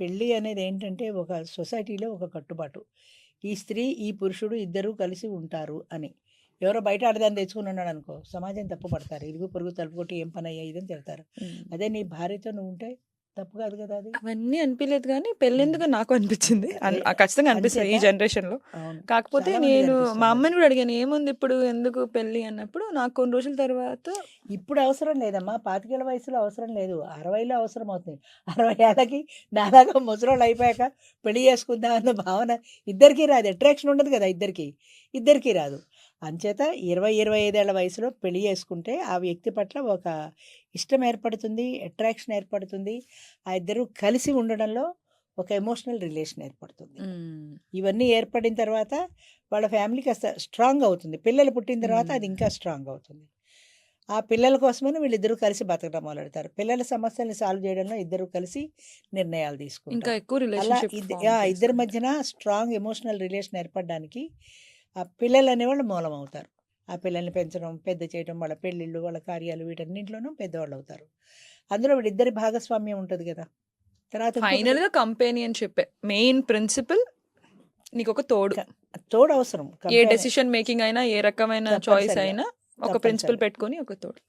పెళ్ళి అనేది ఏంటంటే ఒక సొసైటీలో ఒక కట్టుబాటు. ఈ స్త్రీ, ఈ పురుషుడు ఇద్దరూ కలిసి ఉంటారు అని. ఎవరో బయట ఆడదాన్ని తెచ్చుకొని ఉన్నాడనుకో, సమాజం తప్పు పడతారు. ఇరుగు పొరుగు తలుపు కొట్టి ఏం పనయ్యా ఇదని తిడతారు. అదే నీ భార్యతో నువ్వు ఉంటే తప్పు కాదు కదా అది. అవన్నీ అనిపించలేదు కానీ పెళ్ళెందుకు నాకు అనిపించింది. ఖచ్చితంగా అనిపిస్తుంది ఈ అంచేత జనరేషన్‌లో. అవును. కాకపోతే చాలా మందికి నేను మా అనిపిస్తుంది అది. అమ్మని కూడా అడిగాను, "ఏముంది ఇప్పుడు ఎందుకు పెళ్లి?" అన్నప్పుడు నాకు కొన్ని రోజుల తర్వాత ఇప్పుడు అవసరం లేదమ్మా. 25 వయసులో అవసరం లేదు. 60లో అవసరం అవుతుంది. 60 ఏళ్ళకి నాలాగా ముసలోళ్ళు అయిపోయాక పెళ్లి చేసుకుందాం అన్న భావన ఇద్దరికీ రాదు. అట్రాక్షన్ ఉండదు కదా ఇద్దరికీ. ఇద్దరికీ రాదు. అంచేత 20, 25 ఏళ్ల వయసులో పెళ్లి చేసుకుంటే ఆ వ్యక్తి పట్ల ఒక ఇష్టం ఏర్పడుతుంది. అట్రాక్షన్ ఏర్పడుతుంది. ఆ ఇద్దరు కలిసి ఉండడంలో ఒక ఎమోషనల్ రిలేషన్ ఏర్పడుతుంది. ఇవన్నీ ఏర్పడిన తర్వాత వాళ్ళ ఫ్యామిలీ కాస్త స్ట్రాంగ్ అవుతుంది. పిల్లలు పుట్టిన తర్వాత అది ఇంకా స్ట్రాంగ్ అవుతుంది. ఆ పిల్లల కోసమని వీళ్ళిద్దరూ కలిసి బతకడం మొదలెడతారు. పిల్లల సమస్యల్ని సాల్వ్ చేయడంలో ఇద్దరూ కలిసి నిర్ణయాలు ఇంకా తీసుకుంటారు. ఎక్కువ అలా రిలేషన్‌షిప్ ఫార్మ్ ఇద్దరి చేసుకుంటారు. మధ్యన స్ట్రాంగ్ ఎమోషనల్ రిలేషన్ ఏర్పడడానికి ఆ పిల్లలు అనేవాళ్ళు మూలం అవుతారు. ఆ పిల్లల్ని పెంచడం, పెద్ద చేయడం, వాళ్ళ పెళ్ళిళ్ళు, వాళ్ళ కార్యాలు వీటన్నింటిలోనూ పెద్దవాళ్ళు అవుతారు. అందులో వీళ్ళిద్దరి భాగస్వామ్యం ఉంటుంది కదా. తర్వాత ఇంకొకటి ఫైనల్‌గా కంపానియన్‌షిప్పే మెయిన్ ప్రిన్సిపల్. నీకొక తోడు. తోడు అవసరం. ఏ డెసిషన్ మేకింగ్ అయినా, ఏ రకమైన చాయిస్ తప్పనిసరిగా అయినా ఒక ప్రిన్సిపల్ తప్పనిసరిగా పెట్టుకొని ఒక తోడు.